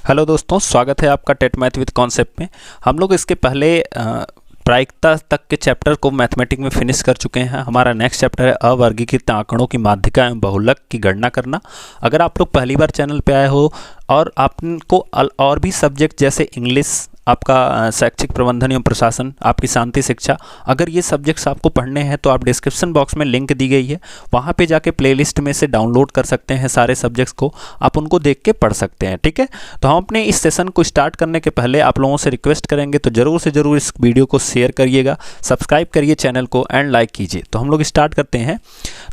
Hello दोस्तों, स्वागत है आपका टेट मैथ विद कॉन्सेप्ट में। हम लोग इसके पहले प्रायिकता तक के चैप्टर को मैथमेटिक में फिनिश कर चुके हैं। हमारा नेक्स्ट चैप्टर है अवर्गीकृत आंकड़ों की माध्यिका एवं बहुलक की गणना करना। अगर आप लोग पहली बार चैनल पे आए हो और आपको और भी सब्जेक्ट जैसे इंग्लिश, आपका शैक्षिक प्रबंधन एवं प्रशासन, आपकी शांति शिक्षा, अगर ये सब्जेक्ट्स आपको पढ़ने हैं तो आप डिस्क्रिप्शन बॉक्स में लिंक दी गई है, वहाँ पे जाके प्लेलिस्ट में से डाउनलोड कर सकते हैं सारे सब्जेक्ट्स को, आप उनको देख के पढ़ सकते हैं। ठीक है, तो हम अपने इस सेशन को स्टार्ट करने के पहले आप लोगों से रिक्वेस्ट करेंगे तो ज़रूर से ज़रूर इस वीडियो को शेयर करिएगा, सब्सक्राइब करिए चैनल को एंड लाइक कीजिए। तो हम लोग स्टार्ट करते हैं।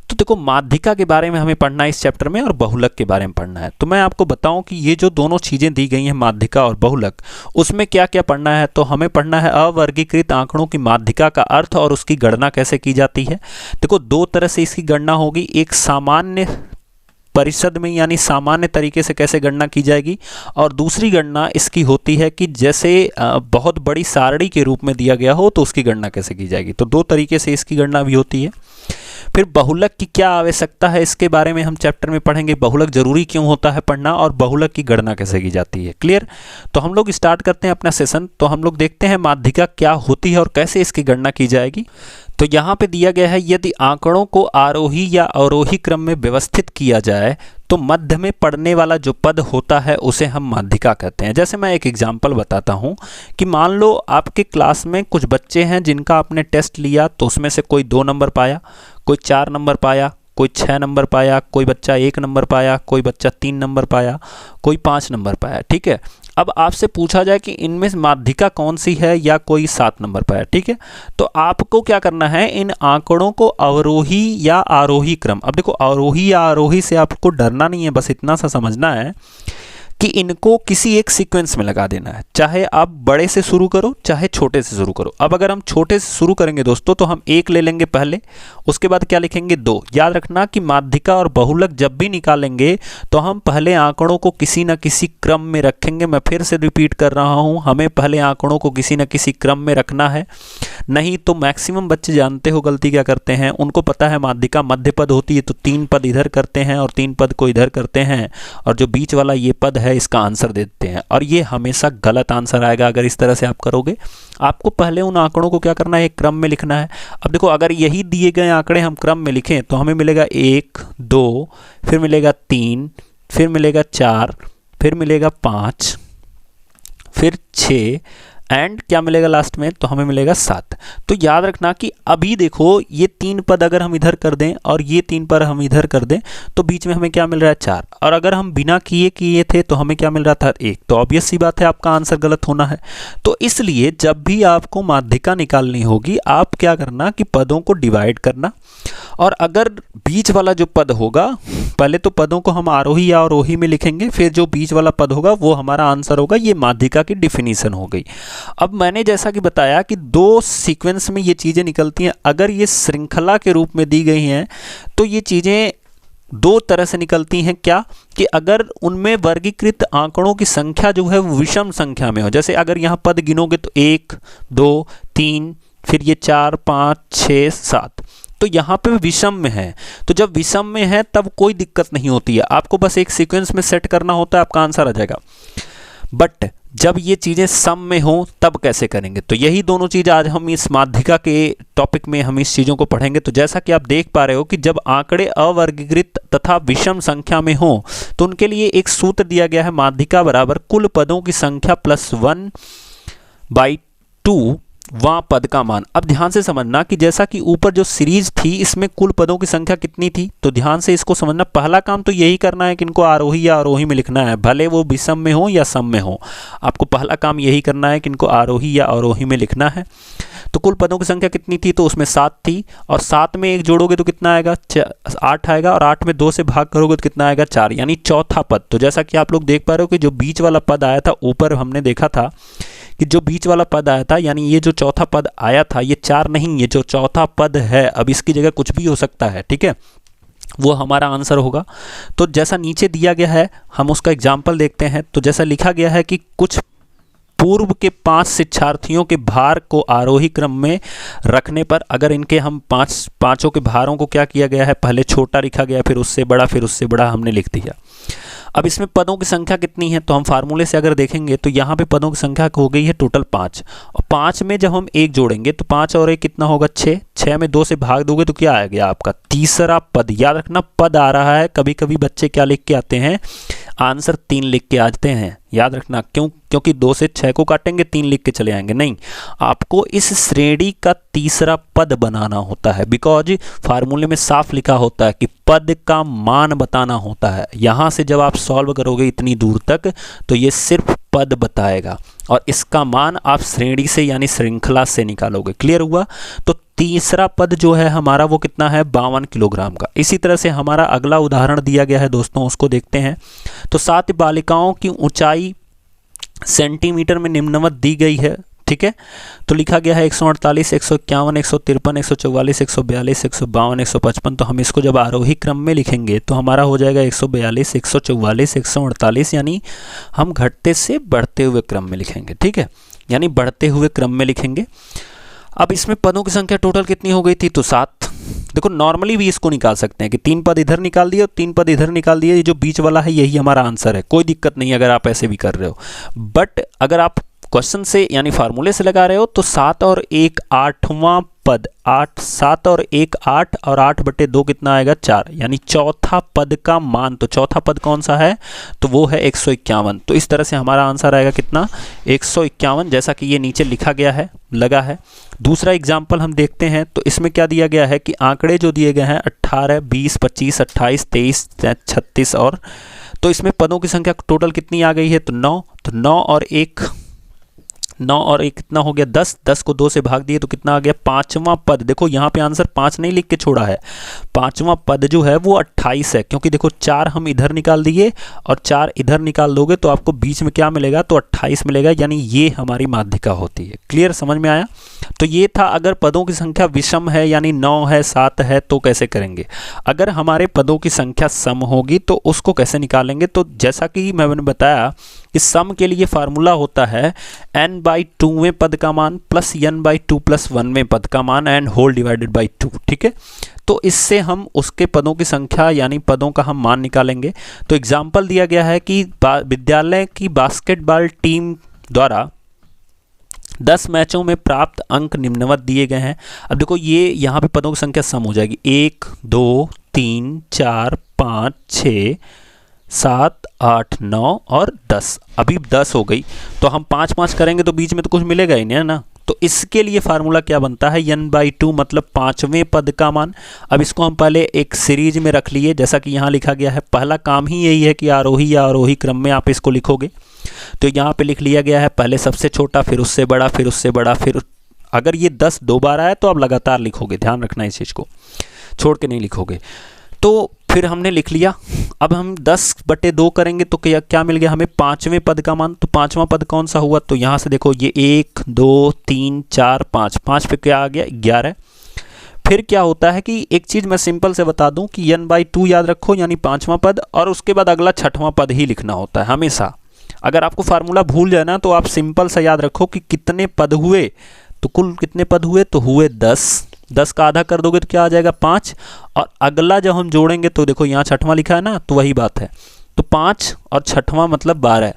तो देखो, माध्यिका के बारे में हमें पढ़ना है इस चैप्टर में और बहुलक के बारे में पढ़ना है। तो मैं आपको बताऊं कि ये जो दोनों चीज़ें दी गई हैं, माध्यिका और बहुलक, उसमें क्या क्या पढ़ना है। तो हमें पढ़ना है अवर्गीकृत आंकड़ों की माध्यिका का अर्थ और उसकी गणना कैसे की जाती है। देखो, दो तरह से इसकी गणना होगी। एक सामान्य परिषद में यानी सामान्य तरीके से कैसे गणना की जाएगी, और दूसरी गणना इसकी होती है कि जैसे बहुत बड़ी सारणी के रूप में दिया गया हो तो उसकी गणना कैसे की जाएगी। तो दो तरीके से इसकी गणना भी होती है। फिर बहुलक की क्या आवश्यकता है, इसके बारे में हम चैप्टर में पढ़ेंगे। बहुलक जरूरी क्यों होता है पढ़ना और बहुलक की गणना कैसे की जाती है। क्लियर? तो हम लोग स्टार्ट करते हैं अपना सेशन। तो हम लोग देखते हैं माध्यिका क्या होती है और कैसे इसकी गणना की जाएगी। तो यहाँ पे दिया गया है, यदि आंकड़ों को आरोही या अवरोही क्रम में व्यवस्थित किया जाए तो मध्य में पड़ने वाला जो पद होता है उसे हम माध्यिका कहते हैं। जैसे मैं एक एग्जांपल बताता हूँ कि मान लो आपके क्लास में कुछ बच्चे हैं जिनका आपने टेस्ट लिया, तो उसमें से कोई 2 नंबर पाया, कोई 4 नंबर पाया, कोई 6 नंबर पाया, कोई बच्चा 1 नंबर पाया, कोई बच्चा 3 नंबर पाया, कोई 5 नंबर पाया। ठीक है, अब आपसे पूछा जाए कि इनमें माध्यिका कौन सी है, या कोई 7 नंबर पाया। ठीक है, तो आपको क्या करना है, इन आंकड़ों को अवरोही या आरोही क्रम, अब देखो अवरोही या आरोही से आपको डरना नहीं है, बस इतना सा समझना है कि इनको किसी एक सीक्वेंस में लगा देना है। चाहे आप बड़े से शुरू करो, चाहे छोटे से शुरू करो। अब अगर हम छोटे से शुरू करेंगे दोस्तों, तो हम 1 ले लेंगे पहले, उसके बाद क्या लिखेंगे 2। याद रखना कि माध्यिका और बहुलक जब भी निकालेंगे तो हम पहले आंकड़ों को किसी न किसी क्रम में रखेंगे। मैं फिर से रिपीट कर रहा हूं, हमें पहले आंकड़ों को किसी न किसी क्रम में रखना है। नहीं तो मैक्सिमम बच्चे जानते हो गलती क्या करते हैं, उनको पता है माध्यिका मध्य पद होती है तो 3 पद इधर करते हैं और 3 पद को इधर करते हैं, और जो बीच वाला ये पद है इसका आंसर दे देते हैं, और ये हमेशा गलत आंसर आएगा अगर इस तरह से आप करोगे। आपको पहले उन आंकड़ों को क्या करना है, एक क्रम में लिखना है। अब देखो, अगर यही दिए गए आंकड़े हम क्रम में लिखें तो हमें मिलेगा 1, 2, फिर मिलेगा 3, फिर मिलेगा 4, फिर मिलेगा 5, फिर 6 एंड क्या मिलेगा लास्ट में, तो हमें मिलेगा 7। तो याद रखना कि अभी देखो, ये 3 पद अगर हम इधर कर दें और ये 3 पद हम इधर कर दें तो बीच में हमें क्या मिल रहा है 4, और अगर हम बिना किए थे तो हमें क्या मिल रहा था 1। तो ऑब्वियस सी बात है आपका आंसर गलत होना है। तो इसलिए जब भी आपको माध्यिका निकालनी होगी, आप क्या करना कि पदों को डिवाइड करना, और अगर बीच वाला जो पद होगा, पहले तो पदों को हम आरोही या अवरोही में लिखेंगे, फिर जो बीच वाला पद होगा वो हमारा आंसर होगा। ये माध्यिका की डिफिनीशन हो गई। अब मैंने जैसा कि बताया कि 2 सीक्वेंस में ये चीज़ें निकलती हैं। अगर ये श्रृंखला के रूप में दी गई हैं तो ये चीज़ें 2 तरह से निकलती हैं। क्या कि अगर उनमें वर्गीकृत आंकड़ों की संख्या जो है वो विषम संख्या में हो, जैसे अगर यहाँ पद गिनोगे तो 1, 2, 3, फिर ये 4, 5, 6, 7, तो यहाँ पे विषम में है। तो जब विषम में है तब कोई दिक्कत नहीं होती है, आपको बस एक सीक्वेंस में सेट करना होता है, आपका आंसर आ जाएगा। बट जब ये चीज़ें सम में हो तब कैसे करेंगे, तो यही दोनों चीज़ आज हम इस माध्यिका के टॉपिक में हम इस चीज़ों को पढ़ेंगे। तो जैसा कि आप देख पा रहे हो कि जब आंकड़े अवर्गीकृत तथा विषम संख्या में हो तो उनके लिए एक सूत्र दिया गया है, माध्यिका बराबर कुल पदों की संख्या प्लस 1/2 वहाँ पद का मान। अब ध्यान से समझना कि जैसा कि ऊपर जो सीरीज थी इसमें कुल पदों की संख्या कितनी थी, तो ध्यान से इसको समझना। पहला काम तो यही करना है कि इनको आरोही या अवरोही में लिखना है, भले वो विषम में हो या सम में हो, आपको पहला काम यही करना है कि इनको आरोही या अवरोही में लिखना है। तो कुल पदों की संख्या कितनी थी, तो उसमें 7 थी, और 7 में 1 जोड़ोगे तो कितना आएगा 8 आएगा, और 8 में 2 से भाग करोगे तो कितना आएगा 4, यानी चौथा पद। तो जैसा कि आप लोग देख पा रहे हो कि जो बीच वाला पद आया था, ऊपर हमने देखा था कि जो बीच वाला पद आया था, यानी ये जो चौथा पद आया था ये 4 नहीं, ये जो चौथा पद है, अब इसकी जगह कुछ भी हो सकता है। ठीक है, वो हमारा आंसर होगा। तो जैसा नीचे दिया गया है हम उसका एग्जाम्पल देखते हैं। तो जैसा लिखा गया है कि कुछ पूर्व के 5 शिक्षार्थियों के भार को आरोही क्रम में रखने पर, अगर इनके हम पांचों के भारों को क्या किया गया है, पहले छोटा लिखा गया, फिर उससे बड़ा, फिर उससे बड़ा हमने लिख दिया। अब इसमें पदों की संख्या कितनी है, तो हम फार्मूले से अगर देखेंगे तो यहाँ पे पदों की संख्या हो गई है टोटल 5, और 5 में जब हम 1 जोड़ेंगे तो 5 और 1 कितना होगा 6, 6 में 2 से भाग दोगे तो क्या आ गया आपका तीसरा पद। याद रखना पद आ रहा है, कभी कभी बच्चे क्या लिख के आते हैं, आंसर 3 लिख के आते हैं। याद रखना क्योंकि 2 से 6 को काटेंगे 3 लिख के चले आएंगे, नहीं, आपको इस श्रेणी का तीसरा पद बनाना होता है, बिकॉज फार्मूले में साफ लिखा होता है कि पद का मान बताना होता है। यहाँ से जब आप सॉल्व करोगे इतनी दूर तक तो ये सिर्फ पद बताएगा और इसका मान आप श्रेणी से यानी श्रृंखला से निकालोगे। क्लियर हुआ? तो तीसरा पद जो है हमारा वो कितना है 52 किलोग्राम का। इसी तरह से हमारा अगला उदाहरण दिया गया है दोस्तों, उसको देखते हैं। तो 7 बालिकाओं की ऊंचाई सेंटीमीटर में निम्नवत दी गई है, ठीक है। तो लिखा गया है 148, 151, 153, 144, 142, 152, 155। तो हम इसको जब आरोही क्रम में लिखेंगे तो हमारा हो जाएगा 142, 144, 148, यानी हम घटते से बढ़ते हुए क्रम में लिखेंगे, ठीक है, यानी बढ़ते हुए क्रम में लिखेंगे। अब इसमें पदों की संख्या टोटल कितनी हो गई थी, तो 7। देखो नॉर्मली भी इसको निकाल सकते हैं कि 3 पद इधर निकाल दिए और 3 पद इधर निकाल दिए, ये जो बीच वाला है यही हमारा आंसर है, कोई दिक्कत नहीं अगर आप ऐसे भी कर रहे हो। बट अगर आप क्वेश्चन से यानी फार्मूले से लगा रहे हो तो 7 और 1 8वां पद, 8 7 और 1 8 और 8/2 कितना आएगा 4, यानी चौथा पद का मान। तो चौथा पद कौन सा है, तो वो है 151। तो इस तरह से हमारा आंसर आएगा कितना 151, जैसा कि ये नीचे लिखा गया है, लगा है। दूसरा एग्जाम्पल हम देखते हैं। तो इसमें क्या दिया गया है कि आंकड़े जो दिए गए हैं 18, 20, 25, 28, 23, 36 और, तो इसमें पदों की संख्या टोटल कितनी आ गई है, तो 9। तो 9 और 1 कितना हो गया 10, 10 को 2 से भाग दिए तो कितना आ गया 5वां पद। देखो यहाँ पे आंसर 5 नहीं लिख के छोड़ा है, 5वां पद जो है वो 28 है, क्योंकि देखो 4 हम इधर निकाल दिए और 4 इधर निकाल दोगे तो आपको बीच में क्या मिलेगा, तो 28 मिलेगा, यानी ये हमारी माध्यिका होती है। क्लियर, समझ में आया? तो ये था अगर पदों की संख्या विषम है यानी 9 है 7 है तो कैसे करेंगे। अगर हमारे पदों की संख्या सम होगी तो उसको कैसे निकालेंगे। तो जैसा कि मैंने बताया कि सम के लिए फार्मूला होता है n/2वें पद का मान प्लस n/2 + 1वें पद का मान एंड होल डिवाइडेड बाई 2, ठीक है। तो इससे हम उसके पदों की संख्या यानी पदों का हम मान निकालेंगे। तो एग्जाम्पल दिया गया है कि विद्यालय की बास्केटबॉल टीम द्वारा 10 मैचों में प्राप्त अंक निम्नवत दिए गए हैं। अब देखो ये यहाँ पे पदों की संख्या सम हो जाएगी, 1 2 3 4 5 6 7 8 9 और 10। अभी 10 हो गई तो हम 5 5 करेंगे तो बीच में तो कुछ मिलेगा ही नहीं ना। तो इसके लिए फार्मूला क्या बनता है, n/2 मतलब 5वें पद का मान। अब इसको हम पहले एक सीरीज में रख लिए, जैसा कि यहाँ लिखा गया है। पहला काम ही यही है कि आरोही या आरोही क्रम में आप इसको लिखोगे। तो यहाँ पे लिख लिया गया है, पहले सबसे छोटा, फिर उससे बड़ा, फिर उससे बड़ा, फिर अगर ये 10 2 बार आया तो आप लगातार लिखोगे, ध्यान रखना इस चीज़ को, छोड़ के नहीं लिखोगे। तो फिर हमने लिख लिया। अब हम 10/2 करेंगे तो क्या मिल गया हमें 5वें पद का मान। तो 5वां पद कौन सा हुआ, तो यहाँ से देखो ये 1 2 3 4 5, 5 पे क्या आ गया 11। फिर क्या होता है कि एक चीज़ मैं सिंपल से बता दूं कि n/2 याद रखो यानी 5वां पद, और उसके बाद अगला 6वां पद ही लिखना होता है हमेशा। अगर आपको फार्मूला भूल जाए ना तो आप सिंपल सा याद रखो कि कितने पद हुए, तो कुल कितने पद हुए, तो हुए 10। 10 का आधा कर दोगे तो क्या आ जाएगा 5, और अगला जब हम जोड़ेंगे तो देखो यहाँ 6वां लिखा है ना, तो वही बात है। तो 5 और 6वां मतलब 12,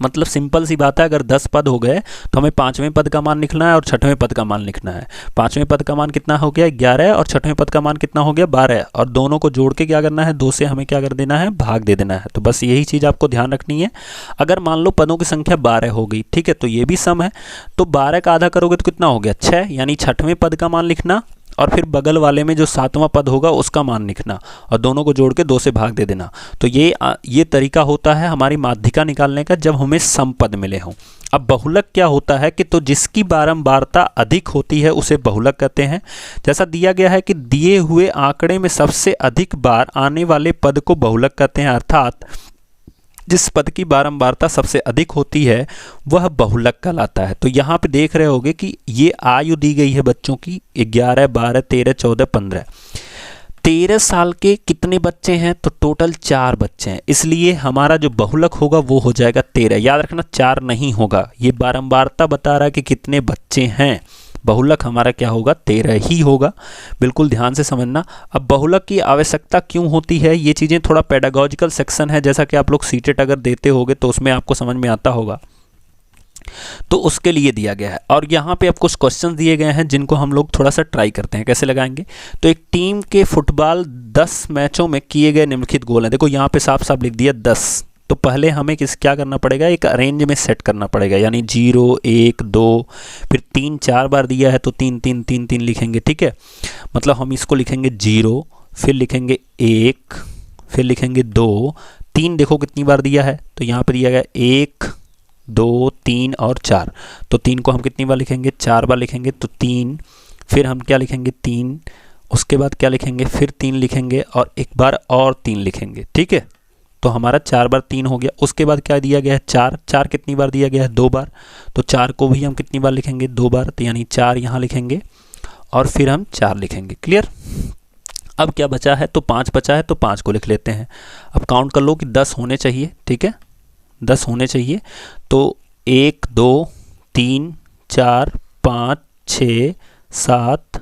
मतलब सिंपल सी बात है। अगर 10 पद हो गए तो हमें 5वें पद का मान लिखना है और 6वें पद का मान लिखना है। 5वें पद का मान कितना हो गया 11 और 6वें पद का मान कितना हो गया 12, और दोनों को जोड़ के क्या करना है 2 से हमें क्या कर देना है भाग दे देना है। तो बस यही चीज़ आपको ध्यान रखनी है। अगर मान लो पदों की संख्या 12 हो गई, ठीक है, तो ये भी सम है। तो 12 का आधा करोगे तो कितना हो गया 6, यानी 6वें पद का मान लिखना और फिर बगल वाले में जो 7वां पद होगा उसका मान लिखना और दोनों को जोड़ के 2 से भाग दे देना। तो ये तरीका होता है हमारी माध्यिका निकालने का जब हमें सम पद मिले हों। अब बहुलक क्या होता है कि तो जिसकी बारंबारता अधिक होती है उसे बहुलक कहते हैं। जैसा दिया गया है कि दिए हुए आंकड़े में सबसे अधिक बार आने वाले पद को बहुलक कहते हैं, अर्थात जिस पद की बारंबारता सबसे अधिक होती है वह बहुलक कहलाता है। तो यहाँ पे देख रहे होगे कि ये आयु दी गई है बच्चों की 11 12 13 14 15। 13 साल के कितने बच्चे हैं, तो टोटल 4 बच्चे हैं, इसलिए हमारा जो बहुलक होगा वो हो जाएगा 13। याद रखना 4 नहीं होगा, ये बारंबारता बता रहा है कि कितने बच्चे हैं, बहुलक हमारा क्या होगा 13 ही होगा। बिल्कुल ध्यान से समझना। अब बहुलक की आवश्यकता क्यों होती है, ये चीज़ें थोड़ा पेडागॉजिकल सेक्शन है, जैसा कि आप लोग सीटेट अगर देते होगे तो उसमें आपको समझ में आता होगा, तो उसके लिए दिया गया है। और यहाँ पे अब कुछ क्वेश्चन दिए गए हैं जिनको हम लोग थोड़ा सा ट्राई करते हैं कैसे लगाएंगे। तो एक टीम के फुटबॉल 10 मैचों में किए गए निम्नलिखित गोल हैं। देखो यहाँ पे साफ साफ लिख दिया 10। तो पहले हमें क्या करना पड़ेगा, एक अरेंज में सेट करना पड़ेगा, यानी 0 1 2 फिर 3 4 बार दिया है तो 3 3 3 3 लिखेंगे, ठीक है। मतलब हम इसको लिखेंगे 0, फिर लिखेंगे 1, फिर लिखेंगे 2, 3 देखो कितनी बार दिया है, तो यहाँ पर दिया गया 1 2 3 और 4। तो 3 को हम कितनी बार लिखेंगे, 4 बार लिखेंगे, तो 3, फिर हम क्या लिखेंगे 3, उसके बाद क्या लिखेंगे, फिर 3 लिखेंगे और एक बार और 3 लिखेंगे, ठीक है। तो हमारा 4 बार 3 हो गया। उसके बाद क्या दिया गया है 4, 4 कितनी बार दिया गया है 2 बार, तो 4 को भी हम कितनी बार लिखेंगे 2 बार, तो यानी 4 यहाँ लिखेंगे और फिर हम 4 लिखेंगे। क्लियर। अब क्या बचा है, तो 5 बचा है, तो 5 को लिख लेते हैं। अब काउंट कर लो कि 10 होने चाहिए, ठीक है, 10 होने चाहिए। तो 1 2 3 4 5 6 7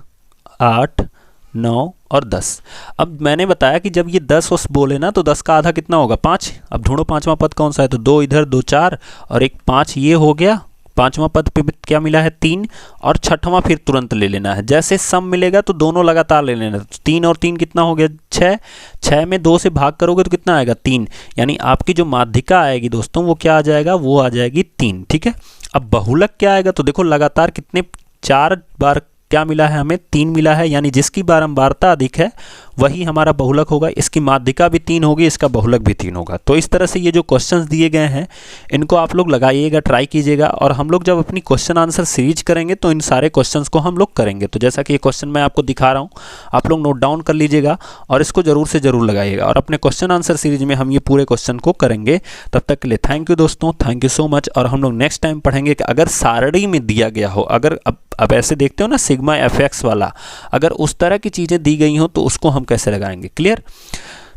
8 9 और 10। अब मैंने बताया कि जब ये 10 उस बोले ना तो 10 का आधा कितना होगा 5। अब ढूंढो पांचवा पद कौन सा है, तो 2 इधर 2 4 और एक 5 ये हो गया। पांचवा पद पे क्या मिला है 3 और छठवां फिर तुरंत ले लेना है। जैसे सम मिलेगा तो दोनों लगातार ले लेना। तो 3 और 3 कितना हो गया 6, 6 में 2 से भाग करोगे तो कितना आएगा 3, यानी आपकी जो माध्यिका आएगी दोस्तों वो क्या आ जाएगा, वो आ जाएगी 3, ठीक है। अब बहुलक क्या आएगा, तो देखो लगातार कितने 4 बार क्या मिला है हमें 3 मिला है, यानी जिसकी बारंबारता अधिक है वही हमारा बहुलक होगा। इसकी माध्यिका भी 3 होगी, इसका बहुलक भी 3 होगा। तो इस तरह से ये जो क्वेश्चंस दिए गए हैं इनको आप लोग लगाइएगा, ट्राई कीजिएगा। और हम लोग जब अपनी क्वेश्चन आंसर सीरीज करेंगे तो इन सारे क्वेश्चंस को हम लोग करेंगे। तो जैसा कि ये क्वेश्चन मैं आपको दिखा रहा हूँ, आप लोग नोट डाउन कर लीजिएगा और इसको जरूर से जरूर लगाइएगा। और अपने क्वेश्चन आंसर सीरीज में हम ये पूरे क्वेश्चन को करेंगे। तब तक के लिए थैंक यू दोस्तों, थैंक यू सो मच। और हम लोग नेक्स्ट टाइम पढ़ेंगे कि अगर सारणी में दिया गया हो, अगर अब ऐसे देखते हो ना सिग्मा fx वाला, अगर उस तरह की चीज़ें दी गई हो तो उसको हम कैसे लगाएंगे। क्लियर।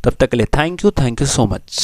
तब तक के लिए थैंक यू सो मच।